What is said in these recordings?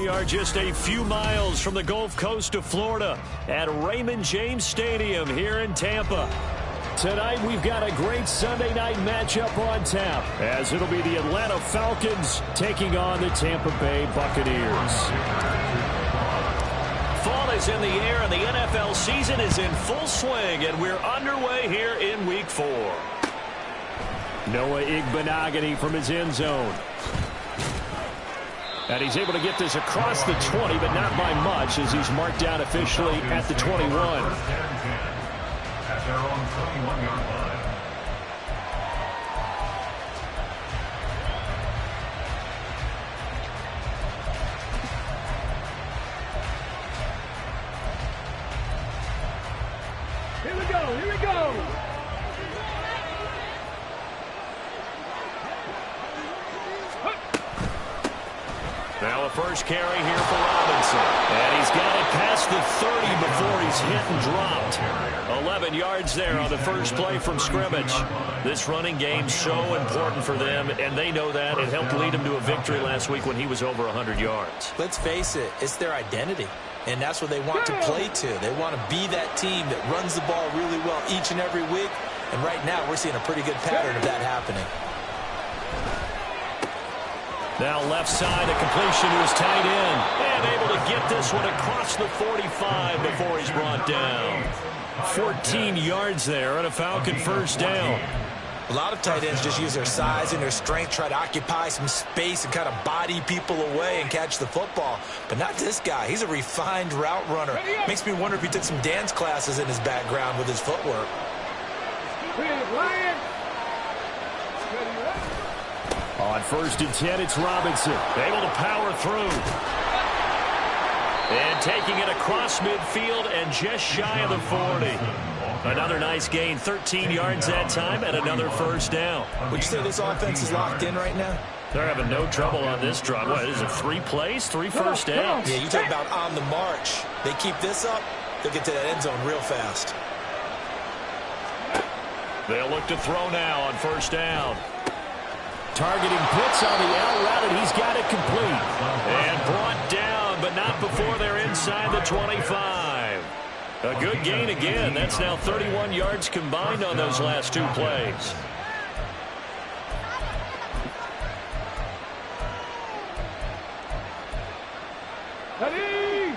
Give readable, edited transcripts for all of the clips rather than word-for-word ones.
We are just a few miles from the Gulf Coast of Florida at Raymond James Stadium here in Tampa. Tonight we've got a great Sunday night matchup on tap, as it'll be the Atlanta Falcons taking on the Tampa Bay Buccaneers. Fall is in the air and the NFL season is in full swing, and we're underway here in Week 4. Noah Igbenogany from his end zone. And he's able to get this across the 20, but not by much, as he's marked down officially at the 21. At their own 21-yard line. Here we go, here we go. Now a first carry here for Robinson. And he's got it past the 30 before he's hit and dropped. 11 yards there on the first play from scrimmage. This running game's so important for them, and they know that. It helped lead him to a victory last week when he was over 100 yards. Let's face it, it's their identity. And that's what they want to play to. They want to be that team that runs the ball really well each and every week. And right now we're seeing a pretty good pattern of that happening. Now left side, a completion to his tight end. And able to get this one across the 45 before he's brought down. 14 yards there and a Falcon first down. A lot of tight ends just use their size and their strength, try to occupy some space and kind of body people away and catch the football. But not this guy. He's a refined route runner. Makes me wonder if he took some dance classes in his background with his footwork. On 1st and 10, it's Robinson. Able to power through. And taking it across midfield and just shy of the 40. Another nice gain, 13 yards that time, and another first down. Would you say this offense is locked in right now? They're having no trouble on this drive. What, is it 3 plays, 3 first downs? Yeah, you talk about on the march. They keep this up, they'll get to that end zone real fast. They'll look to throw now on first down. Targeting Pitts on the out route, and he's got it complete. And brought down, but not before they're inside the 25. A good gain again. That's now 31 yards combined on those last 2 plays. Ready?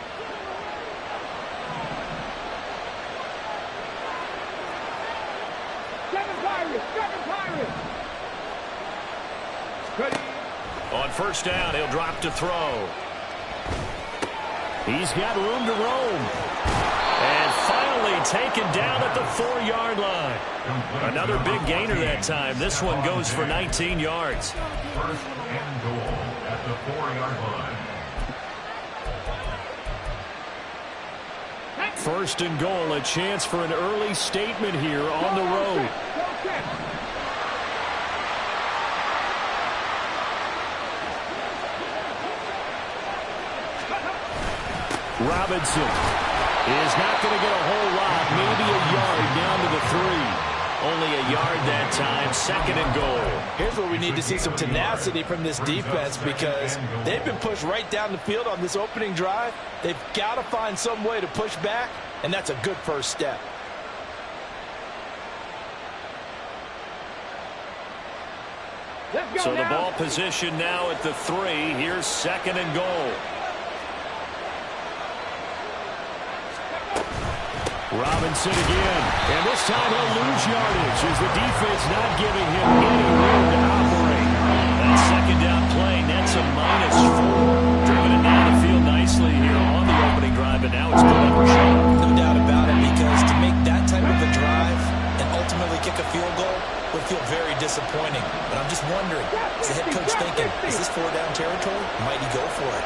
Second Pirates. Ready? On first down, he'll drop to throw. He's got room to roam. And finally taken down at the 4-yard line. Another big gainer that time. This one goes for 19 yards. First and goal at the 4-yard line. First and goal, a chance for an early statement here on the road. Robinson is not going to get a whole lot, maybe a yard down to the 3. Only a yard that time, 2nd and goal. Here's where we need to see some tenacity from this defense, because they've been pushed right down the field on this opening drive. They've got to find some way to push back, and that's a good first step. So the ball position now at the 3. Here's 2nd and goal. Robinson again, and this time he'll lose yardage as the defense not giving him any room to operate. That second down play nets a -4. Driven it down the field nicely here on the opening drive, and now it's put under shot. No doubt about it, because to make that type of a drive and ultimately kick a field goal would feel very disappointing. But I'm just wondering, is the head coach thinking, is this 4-down territory? Might he go for it?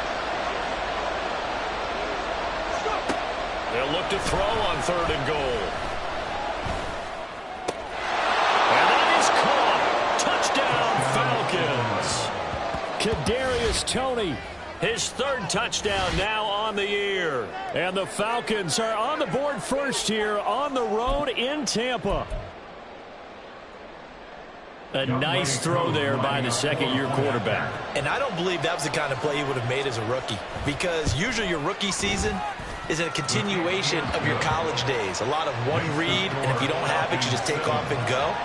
They'll look to throw on 3rd and goal. And that is caught. Touchdown, Falcons. Kadarius Toney, his 3rd touchdown now on the year. And the Falcons are on the board first here on the road in Tampa. A nice throw there by the second-year quarterback. And I don't believe that was the kind of play he would have made as a rookie, because usually your rookie season is a continuation of your college days. A lot of one read, and if you don't have it, you just take off and go.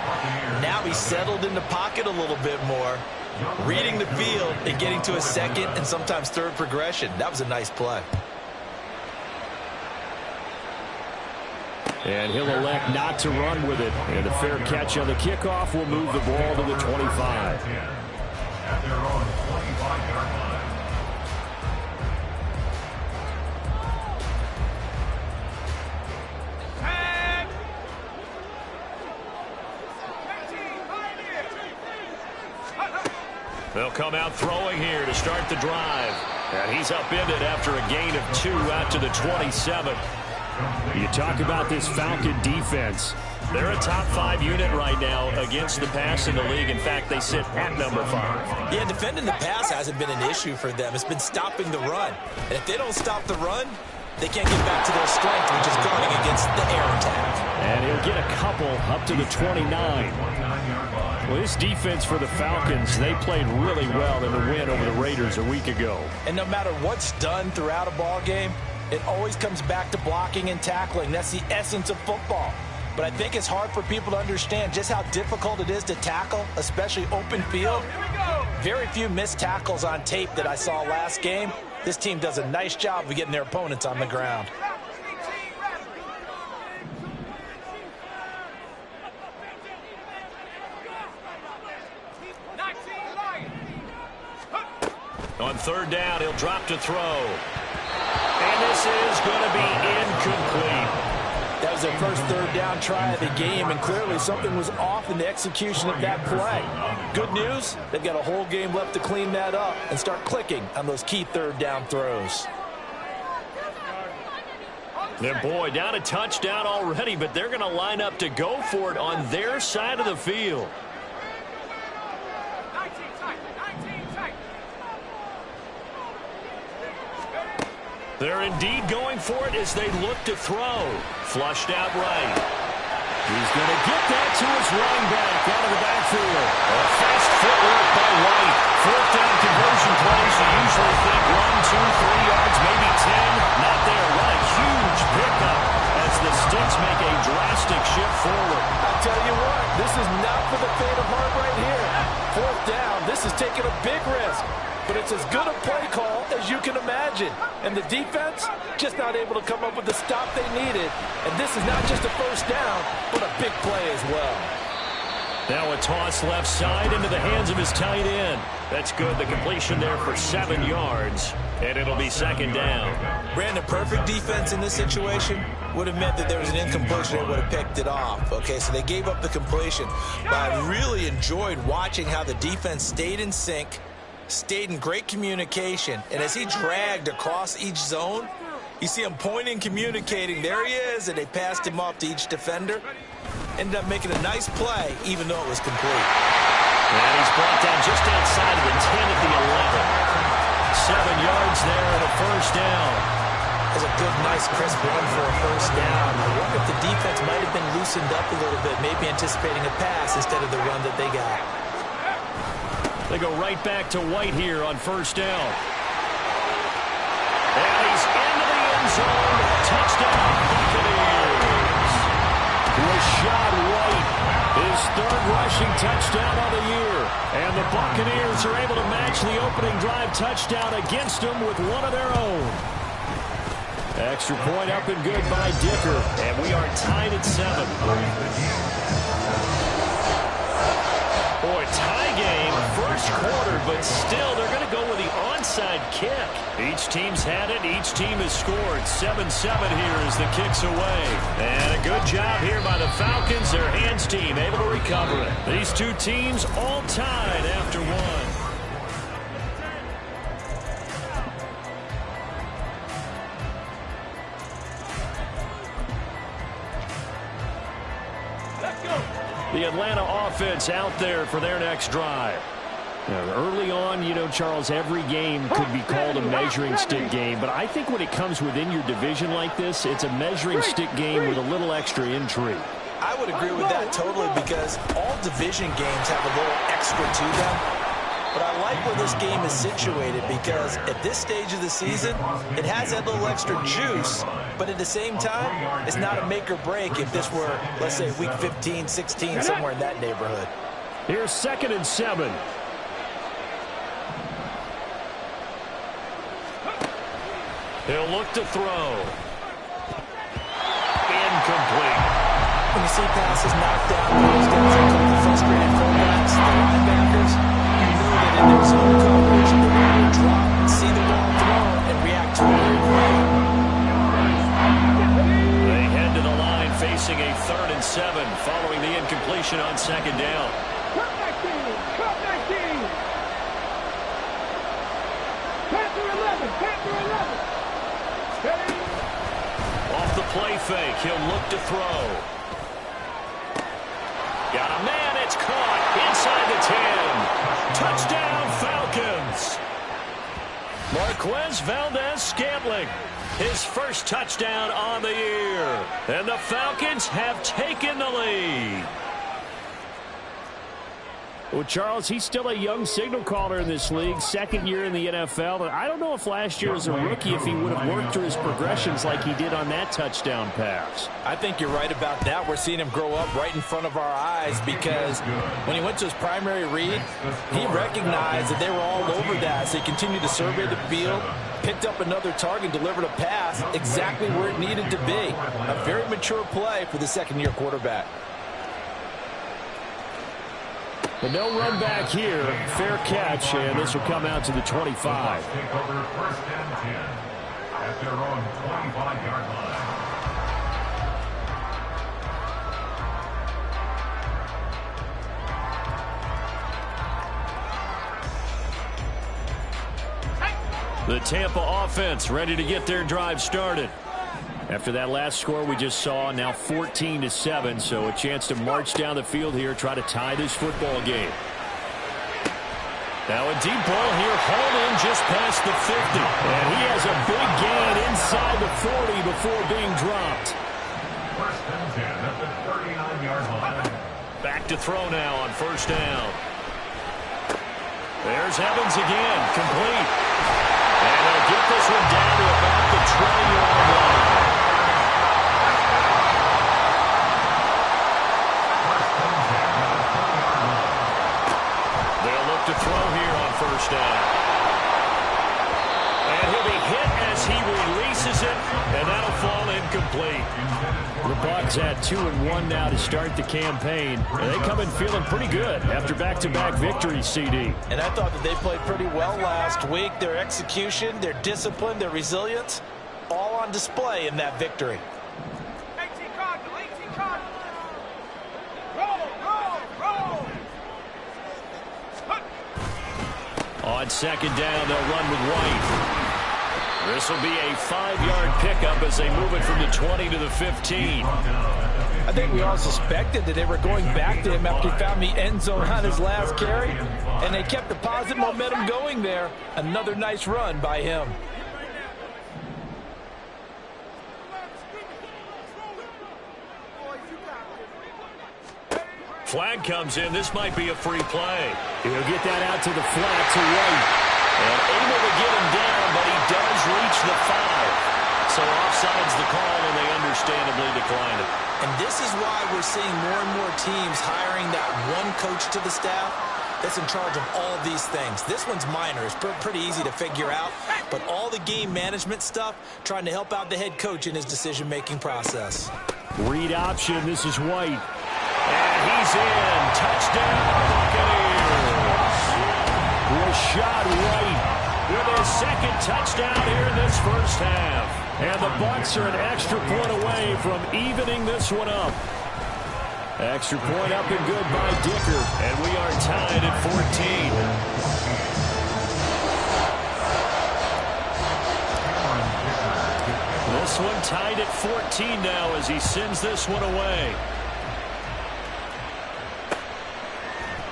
Now he's settled in the pocket a little bit more, reading the field and getting to a second and sometimes third progression. That was a nice play. And he'll elect not to run with it. And a fair catch on the kickoff will move the ball to the 25. At their own 25-yard line. They'll come out throwing here to start the drive. And he's upended after a gain of 2 out to the 27. You talk about this Falcon defense. They're a top 5 unit right now against the pass in the league. In fact, they sit at number 5. Yeah, defending the pass hasn't been an issue for them. It's been stopping the run. And if they don't stop the run, they can't get back to their strength, which is guarding against the air attack. And he'll get a couple up to the 29. Well, this defense for the Falcons, they played really well in the win over the Raiders a week ago. And no matter what's done throughout a ball game, it always comes back to blocking and tackling. That's the essence of football. But I think it's hard for people to understand just how difficult it is to tackle, especially open field. Very few missed tackles on tape that I saw last game. This team does a nice job of getting their opponents on the ground. On third down, he'll drop to throw. And this is going to be incomplete. That was their first third down try of the game, and clearly something was off in the execution of that play. Good news, they've got a whole game left to clean that up and start clicking on those key third down throws. And boy, down a touchdown already, but they're going to line up to go for it on their side of the field. They're indeed going for it as they look to throw. Flushed out right. He's going to get that to his running back out of the backfield. A fast footwork by White. Fourth down conversion plays. You usually think 1, 2, 3 yards, maybe 10. Not there. What a huge pickup as the Sticks make a drastic shift forward. I'll tell you what, this is not for the faint of heart right here. Fourth down, this is taking a big risk. But it's as good a play call as you can imagine. And the defense just not able to come up with the stop they needed. And this is not just a first down, but a big play as well. Now a toss left side into the hands of his tight end. That's good. The completion there for 7 yards. And it'll be second down. Brandon, perfect defense in this situation would have meant that there was an incompletion. They would have picked it off. Okay, so they gave up the completion. But I really enjoyed watching how the defense stayed in sync, stayed in great communication, and as he dragged across each zone, you see him pointing, communicating. There he is, and they passed him off to each defender. Ended up making a nice play, even though it was complete. And he's brought down just outside of the 10 at the 11. 7 yards there and a first down. That's a good, nice, crisp run for a first down. I wonder if the defense might have been loosened up a little bit, maybe anticipating a pass instead of the run that they got. They go right back to White here on first down. And he's into the end zone. Touchdown, Buccaneers. Rashad White, his third rushing touchdown of the year. And the Buccaneers are able to match the opening drive touchdown against them with one of their own. Extra point up and good by Dicker. And we are tied at 7. Boy, tie game, first quarter, but still they're going to go with the onside kick. Each team's had it. Each team has scored. 7-7 here as the kick's away. And a good job here by the Falcons. Their hands team able to recover it. These two teams all tied after one. The Atlanta offense out there for their next drive. Now, early on, you know, Charles, every game could be called a measuring stick game. But I think when it comes within your division like this, it's a measuring stick game with a little extra intrigue. I would agree with that totally because all division games have a little extra to them. But I like where this game is situated because at this stage of the season, it has that little extra juice. But at the same time, it's not a make or break if this were, let's say, week 15, 16, somewhere in that neighborhood. Here's 2nd and 7. He'll look to throw. Incomplete. When you see passes knocked down, those guys are the frustrated fullbacks, the linebackers, you know that in their zone coverage, they're going to drop, see the ball thrown, and react to it right away. They head to the line facing a 3rd and 7 following the incompletion on 2nd down. Cut that team! Cut that team! Panther 11! Panther 11! Steady! Off the play fake, he'll look to throw. Got a man, it's caught inside the 10. Touchdown, Falcons. Marquez Valdez-Scantling, his first touchdown on the year. And the Falcons have taken the lead. Well, Charles, he's still a young signal caller in this league, 2nd year in the NFL. And I don't know if last year as a rookie if he would have worked through his progressions like he did on that touchdown pass. I think you're right about that. We're seeing him grow up right in front of our eyes because when he went to his primary read, he recognized that they were all over that. So he continued to survey the field, picked up another target, delivered a pass exactly where it needed to be. A very mature play for the 2nd-year quarterback. But no run back here. Fair catch, and this will come out to the 25. Take over 1st and 10 at their own 25-yard line. The Tampa offense ready to get their drive started. After that last score we just saw, now 14-7, so a chance to march down the field here, try to tie this football game. Now a deep ball here, hauled in just past the 50. And he has a big gain inside the 40 before being dropped. 1st and 10 at the 39-yard line. Back to throw now on 1st down. There's Evans again, complete. And they'll get this one down to about the 20-yard line. To throw here on 1st down. And he'll be hit as he releases it, and that'll fall incomplete. The Bucs had 2-1 now to start the campaign, and they come in feeling pretty good after back-to-back victories, CD. And I thought that they played pretty well last week. Their execution, their discipline, their resilience, all on display in that victory. On 2nd down, they'll run with White. This will be a 5-yard pickup as they move it from the 20 to the 15. I think we all suspected that they were going back to him after he found the end zone on his last carry, and they kept the positive momentum going there. Another nice run by him. Flag comes in. This might be a free play. He'll get that out to the flat to White. And able to get him down, but he does reach the 5. So offside's the call, and they understandably decline it. And this is why we're seeing more and more teams hiring that one coach to the staff that's in charge of all these things. This one's minor. It's pretty easy to figure out. But all the game management stuff, trying to help out the head coach in his decision-making process. Read option. This is White. And he's in. Touchdown, Buccaneers. Rashad White with his 2nd touchdown here in this 1st half. And the Bucs are an extra point away from evening this one up. Extra point up and good by Dicker. And we are tied at 14. This one tied at 14 now as he sends this one away.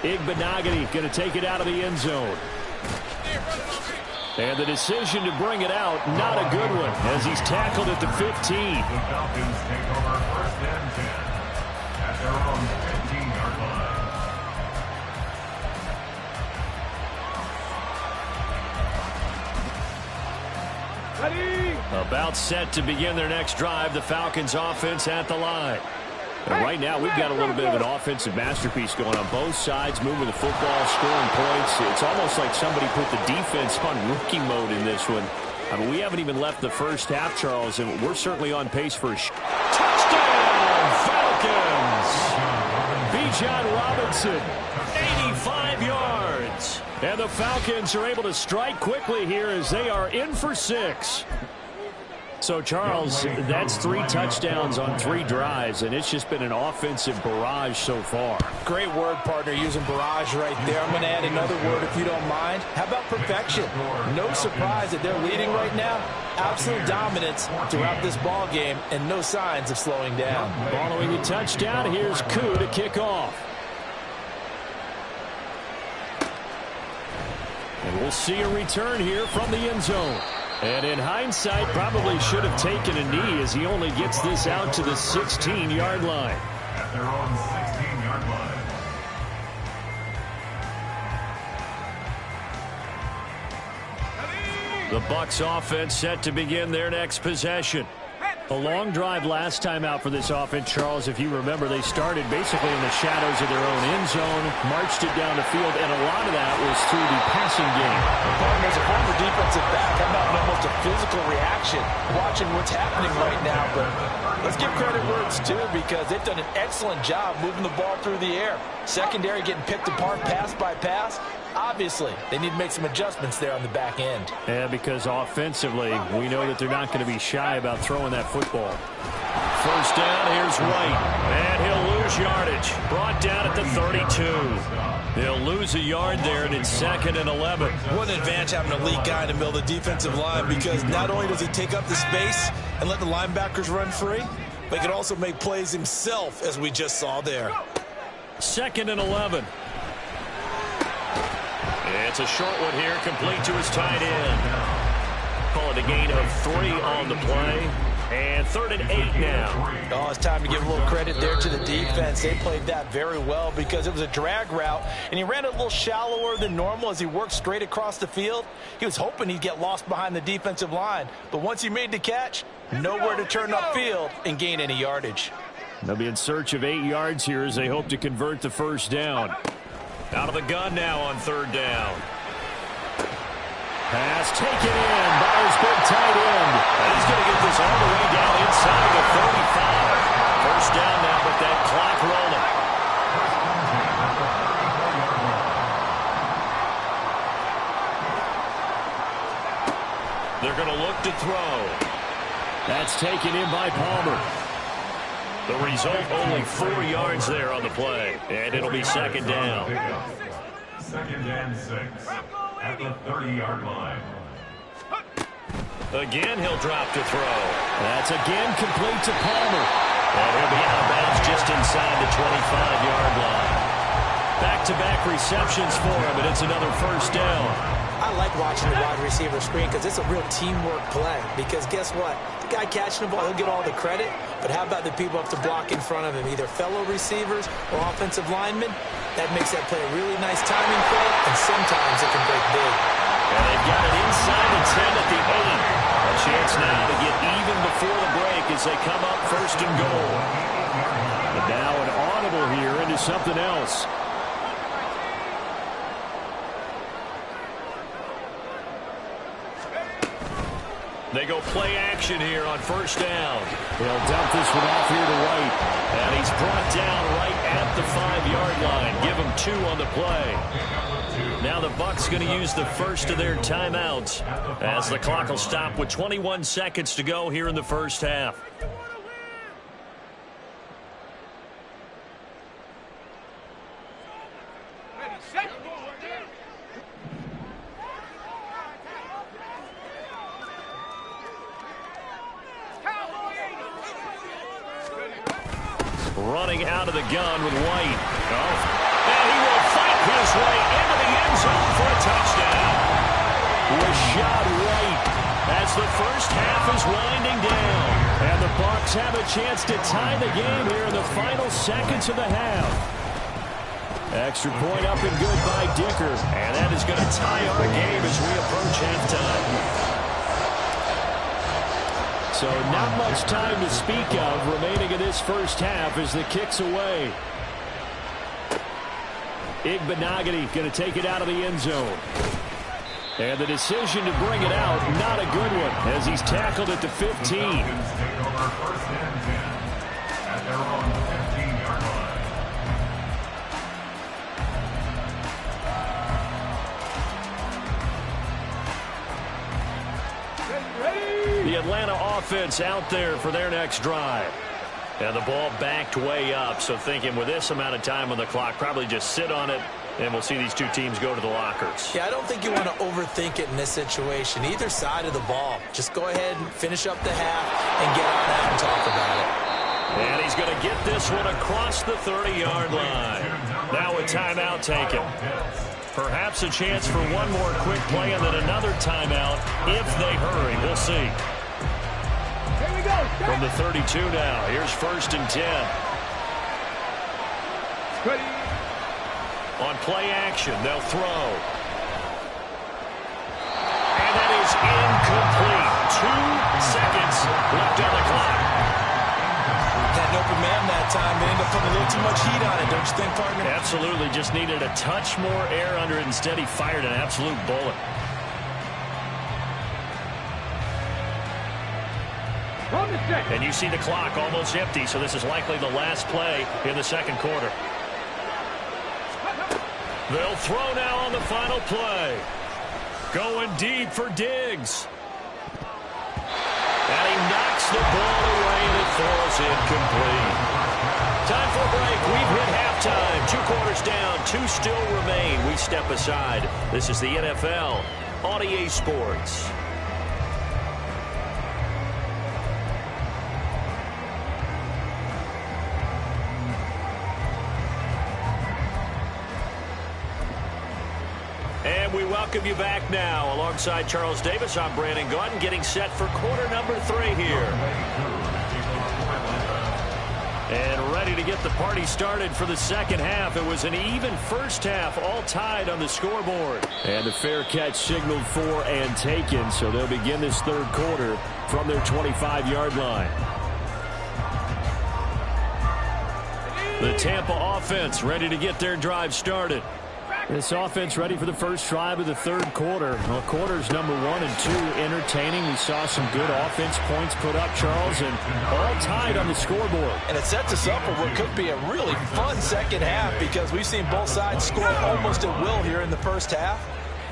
Igbenogany going to take it out of the end zone. And the decision to bring it out, not a good one, as he's tackled at the 15. The Falcons take over 1st and 10 their own 15-yard line. Ready? About set to begin their next drive, the Falcons offense at the line. And right now, we've got a little bit of an offensive masterpiece going on both sides, moving the football, scoring points. It's almost like somebody put the defense on rookie mode in this one. I mean, we haven't even left the first half, Charles, and we're certainly on pace for a touchdown, Falcons! Bijan Robinson, 85 yards. And the Falcons are able to strike quickly here as they are in for 6. So, Charles, that's 3 touchdowns on 3 drives, and it's just been an offensive barrage so far. Great word, partner, using barrage right there. I'm going to add another word if you don't mind. How about perfection? No surprise that they're leading right now. Absolute dominance throughout this ball game and no signs of slowing down. Following the touchdown, here's Koo to kick off. And we'll see a return here from the end zone. And in hindsight, probably should have taken a knee as he only gets this out to the 16-yard line. At their own 16-yard line. The Bucs offense set to begin their next possession. A long drive last time out for this offense, Charles. If you remember, they started basically in the shadows of their own end zone, marched it down the field, and a lot of that was through the passing game. As a former defensive back, I'm having almost a physical reaction watching what's happening right now. But let's give credit where it's due because they've done an excellent job moving the ball through the air. Secondary getting picked apart pass by pass. Obviously, they need to make some adjustments there on the back end. Yeah, because offensively, we know that they're not going to be shy about throwing that football. First down, here's White. And he'll lose yardage. Brought down at the 32. He'll lose a yard there, and it's 2nd and 11. What an advantage having a elite guy in the middle of the defensive line because not only does he take up the space and let the linebackers run free, but he can also make plays himself, as we just saw there. 2nd and 11. It's a short one here, complete to his tight end. Call it a gain of 3 on the play. And 3rd and 8 now. Oh, it's time to give a little credit there to the defense. They played that very well because it was a drag route, and he ran it a little shallower than normal as he worked straight across the field. He was hoping he'd get lost behind the defensive line, but once he made the catch, nowhere to turn upfield and gain any yardage. They'll be in search of 8 yards here as they hope to convert the first down. Out of the gun now on 3rd down. Pass taken in by his big tight end. And he's going to get this all the way down inside the 35. First down now with that clock rolling. They're going to look to throw. That's taken in by Palmer. The result, only 4 yards there on the play. And it'll be 2nd down. 2nd and 6 at the 30-yard line. Again, he'll drop to throw. That's again complete to Palmer. And he'll be out of bounds just inside the 25-yard line. Back-to-back receptions for him, and it's another first down. I like watching the wide receiver screen because it's a real teamwork play. Because guess what? The guy catching the ball, he'll get all the credit. But how about the people up to block in front of him, either fellow receivers or offensive linemen? That makes that play a really nice timing play, and sometimes it can break big. And they've got it inside the 10 at the 8. A chance now to get even before the break as they come up 1st and goal. But now an audible here into something else. They go play action here on 1st down. They'll dump this one off here to White. And he's brought down right at the 5-yard line. Give him 2 on the play. Now the Bucs going to use the first of their timeouts as the clock will stop with 21 seconds to go here in the first half. Running out of the gun with White. Oh, and he will fight his way into the end zone for a touchdown. Rashad White as the first half is winding down. And the Bucs have a chance to tie the game here in the final seconds of the half. Extra point up and good by Dicker. And that is going to tie our game as we approach halftime. So not much time to speak of remaining in this first half as the kick's away. Igbenogany going to take it out of the end zone. And the decision to bring it out, not a good one, as he's tackled at the 15. The Atlanta offense out there for their next drive. And the ball backed way up, so thinking with this amount of time on the clock, probably just sit on it, and we'll see these two teams go to the lockers. Yeah, I don't think you want to overthink it in this situation. Either side of the ball. Just go ahead and finish up the half and get on out and talk about it. And he's going to get this one across the 30-yard line. Now a timeout taken. Perhaps a chance for one more quick play and then another timeout if they hurry. We'll see. From the 32 now, here's 1st and 10. Ready. On play action, they'll throw. And that is incomplete. 2 seconds left on the clock. Had an open man that time. They ended up putting a little too much heat on it, don't you think, partner? Absolutely. Just needed a touch more air under it. Instead, he fired an absolute bullet. And you see the clock almost empty, so this is likely the last play in the second quarter. They'll throw now on the final play. Going deep for Diggs. And he knocks the ball away, and it falls incomplete. Time for a break. We've hit halftime. 2 quarters down. 2 still remain. We step aside. This is the NFL on EA Sports. And we welcome you back now. Alongside Charles Davis, I'm Brandon Gaudin, getting set for quarter number 3 here. And ready to get the party started for the second half. It was an even first half, all tied on the scoreboard. And the fair catch signaled for and taken, so they'll begin this third quarter from their 25-yard line. The Tampa offense ready to get their drive started. This offense ready for the first drive of the third quarter. Well, quarters number 1 and 2 entertaining. We saw some good offense points put up, Charles, and all tied on the scoreboard. And it sets us up for what could be a really fun second half because we've seen both sides score almost at will here in the first half.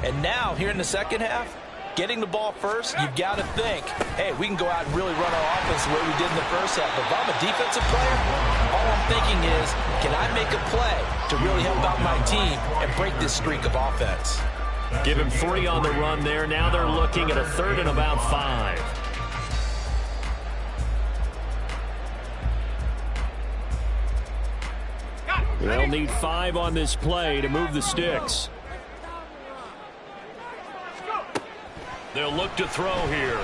And now, here in the second half, getting the ball first, you've got to think, hey, we can go out and really run our offense the way we did in the first half. But if I'm a defensive player, all I'm thinking is, can I make a play to really help out my team and break this streak of offense? Give him 3 on the run there. Now they're looking at a 3rd and about 5. They'll need 5 on this play to move the sticks. They'll look to throw here.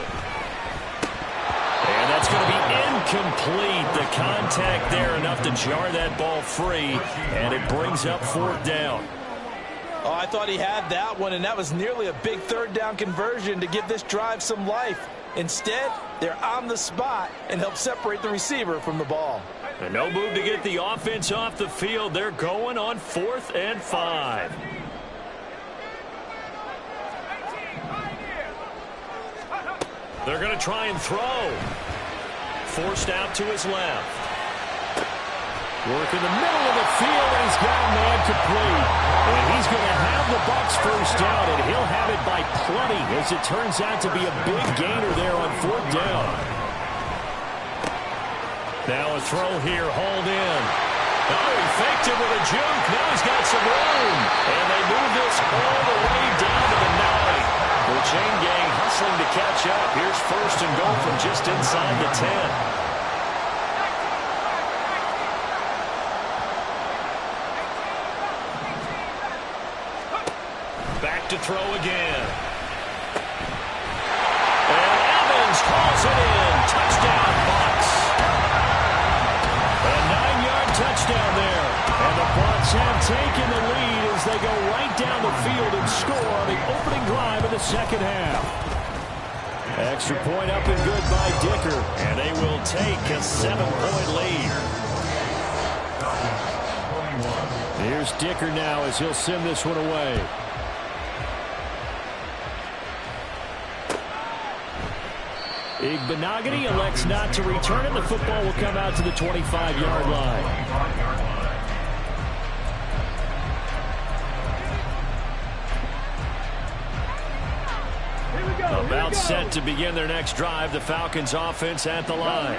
And that's going to be incomplete. The contact there enough to jar that ball free, and it brings up 4th down. Oh, I thought he had that one, and that was nearly a big 3rd down conversion to give this drive some life. Instead, they're on the spot and help separate the receiver from the ball. And no move to get the offense off the field. They're going on 4th and 5. They're going to try and throw. Forced out to his left. Work in the middle of the field, and he's got a man complete. And he's going to have the Bucs first down, and he'll have it by plenty, as it turns out to be a big gainer there on 4th down. Now a throw here, hauled in. Oh, he faked it with a juke. Now he's got some room. And they move this all the way down to the 9. The chain gang hustling to catch up. Here's 1st and goal from just inside the 10. Back to throw again. And Throws it in. Touchdown, Bucs. A 9-yard touchdown there. And the Bucs have taken the lead as they go right down the field and score on the opening drive of the second half. Extra point up and good by Dicker. And they will take a 7-point lead. Here's Dicker now as he'll send this one away. Igbenogany elects not to return it. The football will come out to the 25-yard line. About set to begin their next drive. The Falcons offense at the line.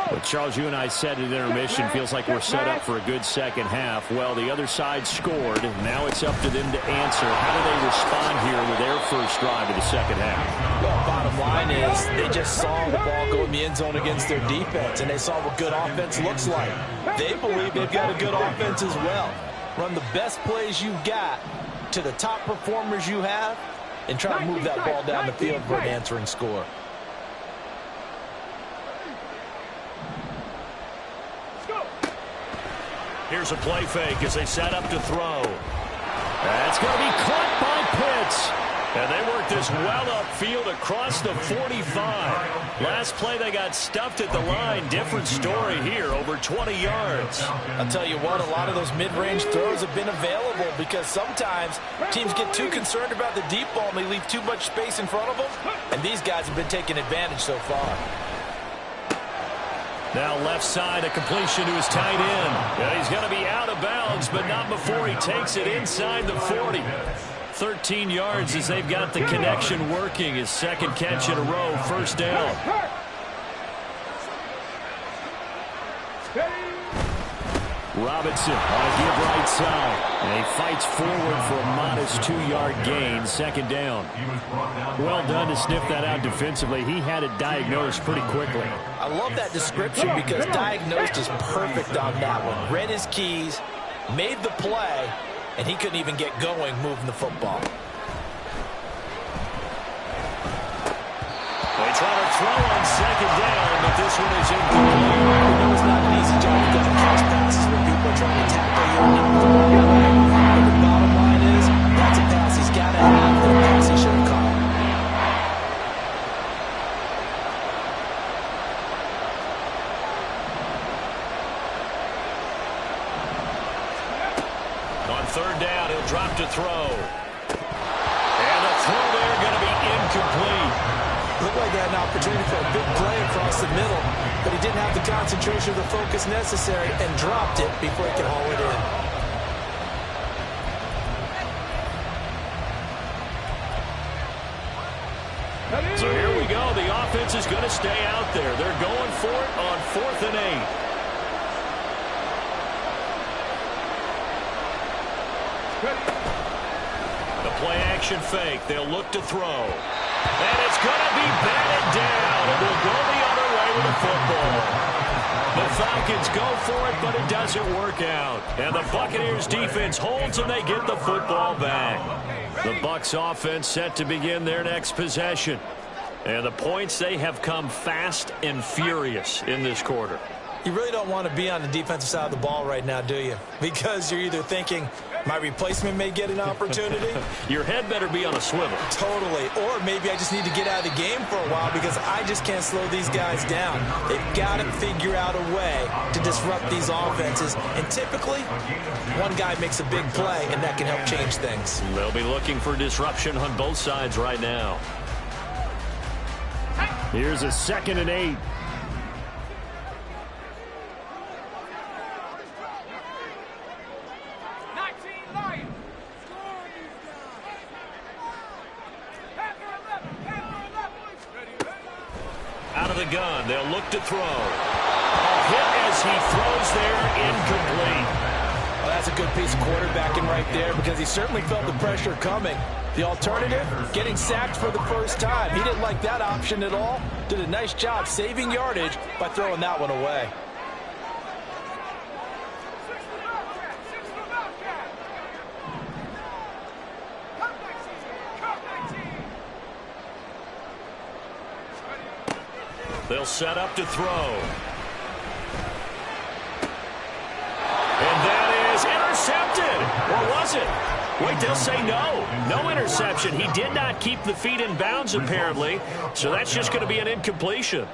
But Charles, you and I said at intermission, feels like we're set up for a good second half. Well, the other side scored. Now it's up to them to answer. How do they respond here with their first drive of the second half? Well, bottom line is they just saw the ball go in the end zone against their defense, and they saw what good offense looks like. They believe they've got a good offense as well. Run the best plays you've got to the top performers you have, and try to move that ball down the field for an answering score. Here's a play fake as they set up to throw. That's going to be caught by Pitts. And they work this well upfield across the 45. Last play they got stuffed at the line. Different story here, over 20 yards. I'll tell you what, a lot of those mid-range throws have been available because sometimes teams get too concerned about the deep ball and they leave too much space in front of them. And these guys have been taking advantage so far. Now left side, a completion to his tight end. And he's going to be out of bounds, but not before he takes it inside the 40. 13 yards as they've got the connection working. His second catch in a row, first down. Robinson on a give right side. And he fights forward for a modest 2-yard gain, second down. Well done to sniff that out defensively. He had it diagnosed pretty quickly. I love that description because diagnosed is perfect on that one. Read his keys, made the play, and he couldn't even get going moving the football. They try to throw on second down, but this one is incomplete. You know it's not an easy job to catch passes when people are trying to tackle you and knock the ball away. But the bottom line is, that's a pass he's got to have, and a pass he should have caught. On third down, he'll drop to throw. And the throw there going to be incomplete. Looked like he had an opportunity for a big play across the middle, but he didn't have the concentration or the focus necessary and dropped it before he could haul it in. So here we go. The offense is going to stay out there. They're going for it on 4th and 8. The play-action fake. They'll look to throw. And it's going to be batted down. And we'll go the other way with the football. The Falcons go for it, but it doesn't work out. And the Buccaneers defense holds and they get the football back. The Bucs offense set to begin their next possession. And the points, they have come fast and furious in this quarter. You really don't want to be on the defensive side of the ball right now, do you? Because you're either thinking, my replacement may get an opportunity. Your head better be on a swivel. Totally. Or maybe I just need to get out of the game for a while because I just can't slow these guys down. They've got to figure out a way to disrupt these offenses. And typically, one guy makes a big play, and that can help change things. They'll be looking for disruption on both sides right now. Here's a 2nd and 8. Out of the gun, they'll look to throw. A hit as he throws there, incomplete. Well, that's a good piece of quarterbacking right there because he certainly felt the pressure coming. The alternative, getting sacked for the first time. He didn't like that option at all. Did a nice job saving yardage by throwing that one away. They'll set up to throw. And that is intercepted. Or was it? Wait, they'll say no. No interception. He did not keep the feet in bounds, apparently. So that's just going to be an incompletion.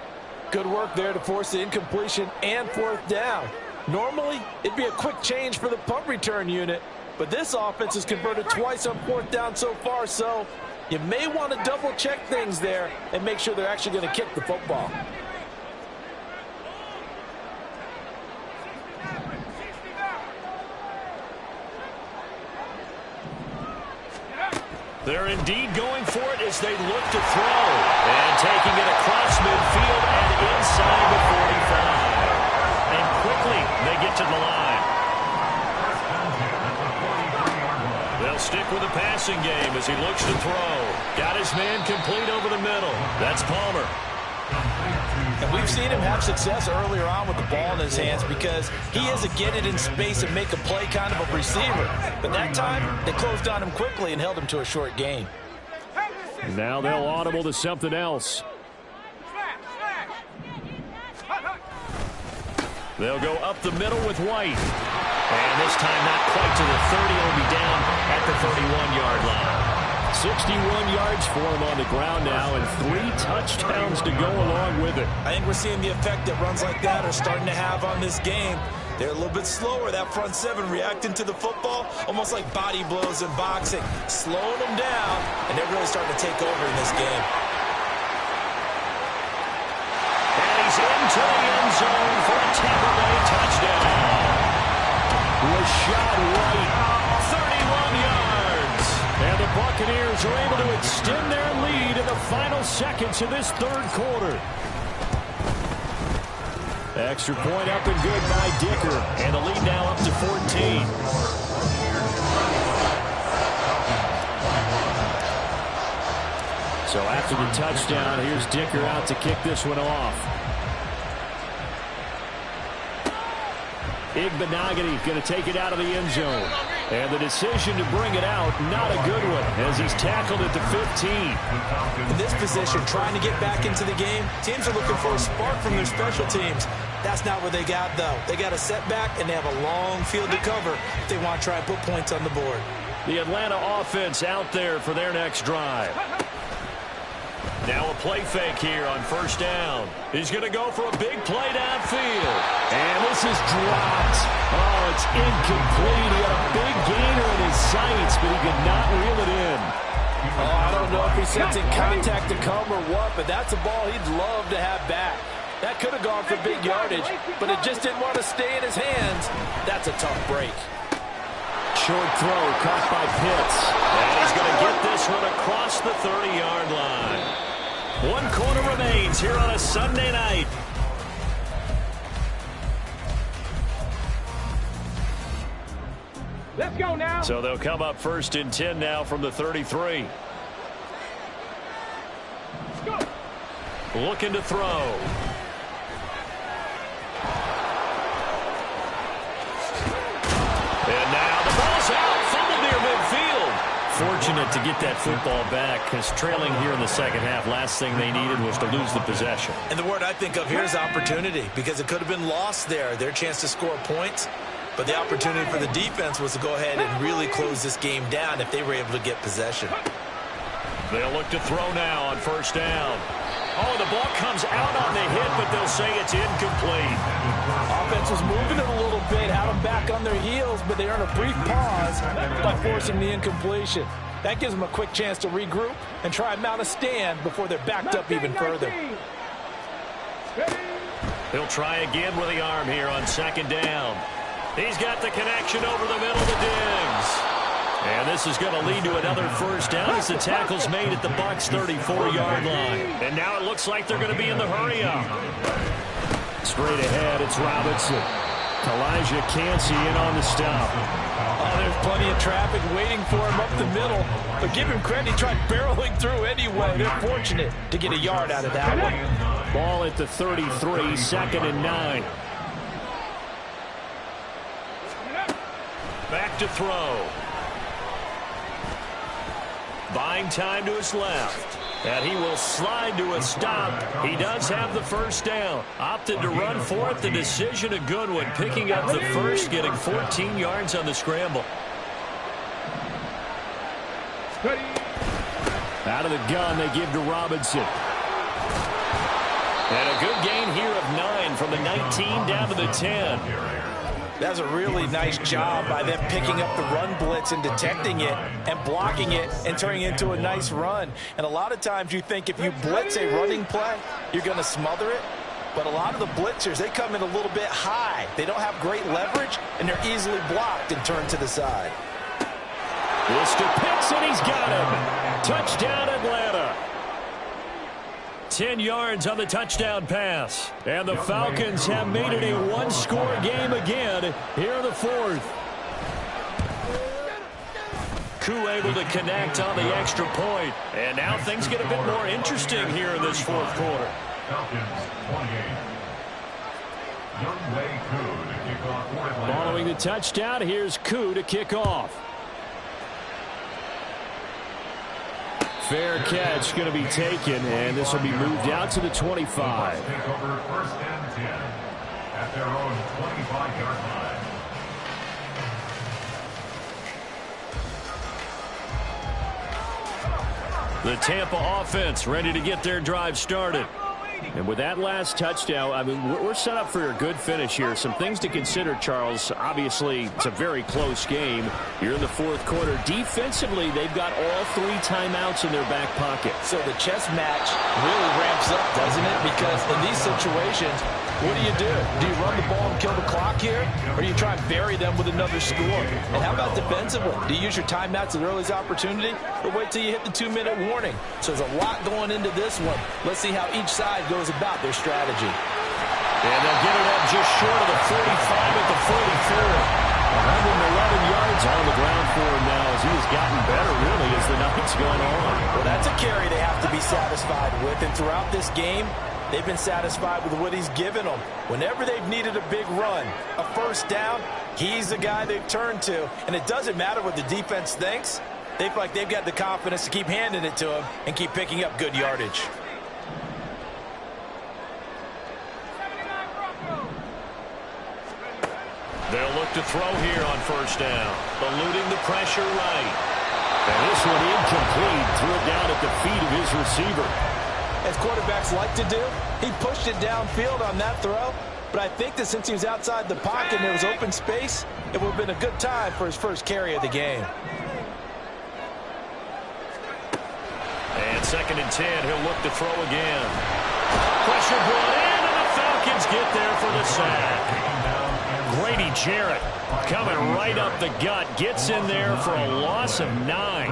Good work there to force the incompletion and fourth down. Normally, it'd be a quick change for the punt return unit. But this offense has converted twice on fourth down so far, so you may want to double-check things there and make sure they're actually going to kick the football. They're indeed going for it as they look to throw. And taking it across midfield and inside the 45. And quickly they get to the line. They'll stick with the passing game as he looks to throw. Got his man complete over the middle. That's Palmer. And we've seen him have success earlier on with the ball in his hands because he is a get it in space and make a play kind of a receiver. But that time, they closed on him quickly and held him to a short gain. Now they'll audible to something else. They'll go up the middle with White. And this time not quite to the 30. It'll be down at the 31-yard line. 61 yards for him on the ground now and 3 touchdowns to go along with it. I think we're seeing the effect that runs like that are starting to have on this game. They're a little bit slower, that front seven reacting to the football, almost like body blows in boxing, slowing them down, and they're really starting to take over in this game. And he's into the end zone for a Tampa Bay touchdown. Rashad White, 31 yards. And the Buccaneers are able to extend their lead in the final seconds of this third quarter. Extra point up and good by Dicker. And the lead now up to 14. So after the touchdown, here's Dicker out to kick this one off. Igbenogany going to take it out of the end zone. And the decision to bring it out, not a good one, as he's tackled at the 15. In this position, trying to get back into the game, teams are looking for a spark from their special teams. That's not what they got, though. They got a setback, and they have a long field to cover if they want to try and put points on the board. The Atlanta offense out there for their next drive. Now a play fake here on first down. He's going to go for a big play downfield. And this is dropped. Oh, it's incomplete. He had a big gainer in his sights, but he could not reel it in. Oh, I don't know if he's sensing contact to come or what, but that's a ball he'd love to have back. That could have gone for big yardage, but it just didn't want to stay in his hands. That's a tough break. Short throw caught by Pitts. And he's going to get this one across the 30-yard line. 1 quarter remains here on a Sunday night. Let's go now. So they'll come up 1st and 10 now from the 33. Go. Looking to throw. And now the ball's out. Fumbled near midfield. Fortunate to get that football back because trailing here in the second half, last thing they needed was to lose the possession. And the word I think of here is opportunity because it could have been lost there, their chance to score points. But the opportunity for the defense was to go ahead and really close this game down if they were able to get possession. They'll look to throw now on first down. Oh, the ball comes out on the hit, but they'll say it's incomplete. Offense was moving it a little bit, had them back on their heels, but they earned a brief pause by forcing the incompletion. That gives them a quick chance to regroup and try and mount a stand before they're backed up even further. He'll try again with the arm here on second down. He's got the connection over the middle to Diggs. And this is going to lead to another first down as the tackle's made at the Bucs' 34-yard line. And now it looks like they're going to be in the hurry-up. Straight ahead, it's Robinson. Elijah Cansey in on the stop. Oh, there's plenty of traffic waiting for him up the middle. But give him credit, he tried barreling through anyway. They're fortunate to get a yard out of that one. Ball at the 33, 2nd and 9. Back to throw. Buying time to his left. And he will slide to a stop. He does have the first down. Opted to run for it. The decision a good one. Picking up the first, getting 14 yards on the scramble. Out of the gun, they give to Robinson. And a good gain here of 9 from the 19 down to the 10. That's a really nice job by them picking up the run blitz and detecting it and blocking it and turning it into a nice run. And a lot of times you think if you blitz a running play, you're going to smother it. But a lot of the blitzers, they come in a little bit high. They don't have great leverage, and they're easily blocked and turned to the side. This to Pitts, and he's got him. Touchdown, Atlanta. 10 yards on the touchdown pass. And the Falcons have made it a one-score game again here in the fourth. Koo able to connect on the extra point. And now things get a bit more interesting here in this fourth quarter. Falcons 28. Youngway Koo to kick off for Atlanta. Following the touchdown, here's Koo to kick off. Fair catch going to be taken, and this will be moved out to the 25. Take over first and 10 at their own 25-yard line. The Tampa offense ready to get their drive started. And with that last touchdown, I mean, we're set up for a good finish here. Some things to consider, Charles. Obviously, it's a very close game. You're in the fourth quarter. Defensively, they've got all 3 timeouts in their back pocket. So the chess match really ramps up, doesn't it? Because in these situations, what do? Do you run the ball and kill the clock here? Or do you try and bury them with another score? And how about defensively? Do you use your timeouts at the earliest opportunity? Or wait till you hit the 2-minute warning? So there's a lot going into this one. Let's see how each side goes about their strategy. And they'll get it up just short of the 45 at the 44. 111 yards on the ground for him now as he has gotten better, really, as the night's gone on. Well, that's a carry they have to be satisfied with. And throughout this game, they've been satisfied with what he's given them. Whenever they've needed a big run, a first down, he's the guy they've turned to. And it doesn't matter what the defense thinks. They feel like they've got the confidence to keep handing it to him and keep picking up good yardage. They'll look to throw here on first down. Eluding the pressure right. And this one incomplete. Threw it down at the feet of his receiver. As quarterbacks like to do, he pushed it downfield on that throw. But I think that since he was outside the pocket and there was open space, it would have been a good time for his first carry of the game. And 2nd and 10, he'll look to throw again. Pressure brought in, and the Falcons get there for the sack. Grady Jarrett coming right up the gut, gets in there for a loss of 9.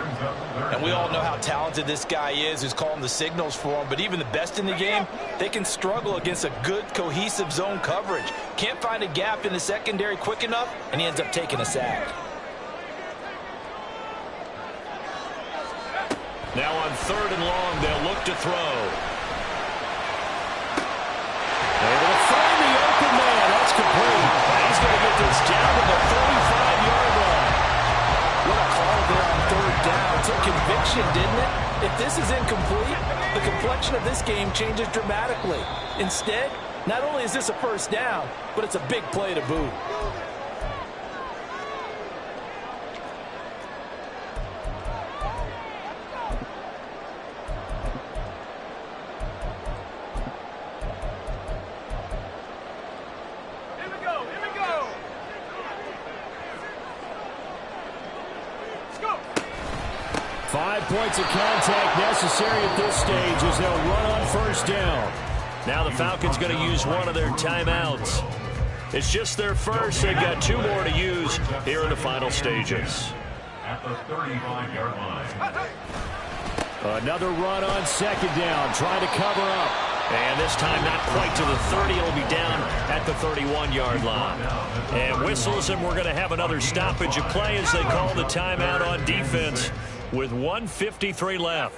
And we all know how talented this guy is who's calling the signals for him. But even the best in the game, they can struggle against a good, cohesive zone coverage. Can't find a gap in the secondary quick enough, and he ends up taking a sack. Now on 3rd and long, they'll look to throw. Able to find the open man. That's complete. He's going to get this down to the 35-yard line. What a call there on 3rd down. Took conviction, didn't it? If this is incomplete, the complexion of this game changes dramatically. Instead, not only is this a first down, but it's a big play to boot. Here we go. Here we go. Let's go. 5 points of contact necessary at this stage as they'll run on first down. Now the Falcons going to use one of their timeouts. It's just their first. They've got 2 more to use here in the final stages. At the 35-yard line. Another run on 2nd down, trying to cover up. And this time not quite to the 30. It'll be down at the 31-yard line. And whistles, and we're going to have another stoppage of play as they call the timeout on defense with 1:53 left.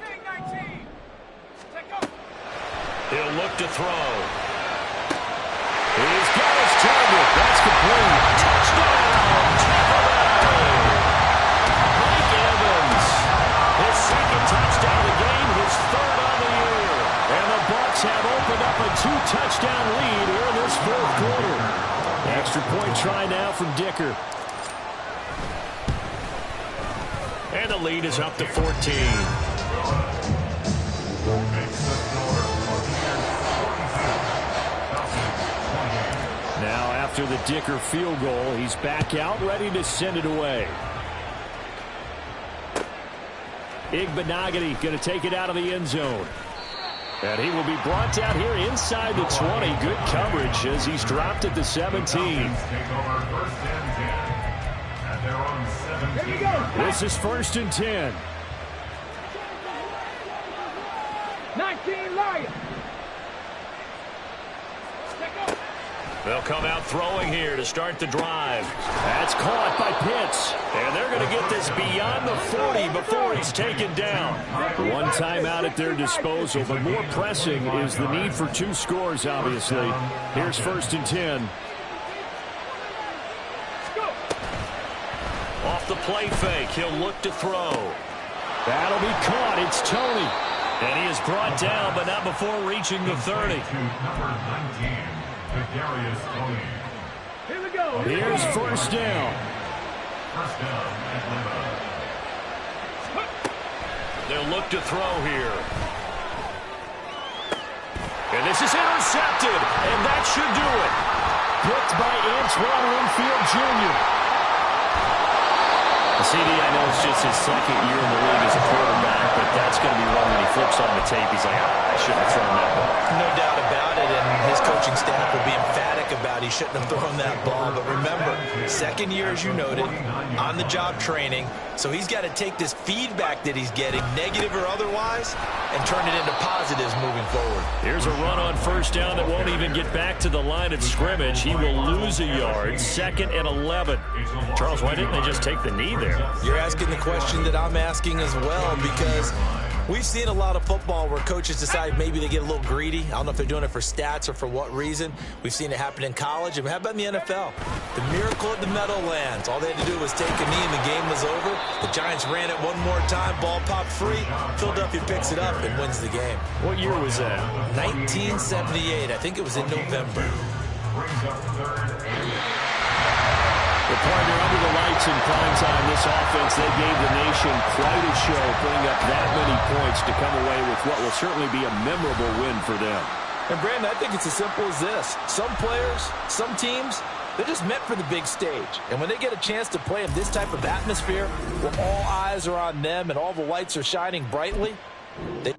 He'll look to throw. He's got his target. That's complete. Touchdown, Tampa Bay. Mike Evans. His 2nd touchdown of the game, his 3rd Two-point try now from Dicker. And the lead is up to 14. Now after the Dicker field goal, he's back out ready to send it away. Igbenogany going to take it out of the end zone. And he will be brought down here inside the 20. Good coverage as he's dropped at the 17. This is 1st and 10. 19 Lions. They'll come out throwing here to start the drive. That's caught by Pitts. And they're going to get this beyond the 40 before he's taken down. One timeout at their disposal, but more pressing is the need for 2 scores, obviously. Here's 1st and 10. Off the play fake, he'll look to throw. That'll be caught. It's Tony. And he is brought down, but not before reaching the 30. Here we go. Here's 1st down. They'll look to throw here. And this is intercepted, and that should do it. Picked by Antoine Winfield Jr. CD, I know it's just his 2nd year in the league as a quarterback, but that's going to be one when he flips on the tape. He's like, I shouldn't have thrown that ball. No doubt about it, and his coaching staff will be emphatic about he shouldn't have thrown that ball. But remember, 2nd year, as you noted, on-the-job training. So he's got to take this feedback that he's getting, negative or otherwise, and turn it into positives moving forward. Here's a run on 1st down that won't even get back to the line of scrimmage. He will lose a yard. 2nd and 11. Charles, why didn't they just take the knee there? You're asking the question that I'm asking as well, because we've seen a lot of football where coaches decide maybe they get a little greedy. I don't know if they're doing it for stats or for what reason. We've seen it happen in college. And how about in the NFL? The miracle at the Meadowlands. All they had to do was take a knee and the game was over. The Giants ran it one more time. Ball popped free. Philadelphia picks it up and wins the game. What year was that? 1978. I think it was in November. The partner under the lights in prime time, this offense, they gave the nation quite a show, putting up that many points to come away with what will certainly be a memorable win for them. And Brandon, I think it's as simple as this. Some players, some teams, they're just meant for the big stage. And when they get a chance to play in this type of atmosphere, where all eyes are on them and all the lights are shining brightly, they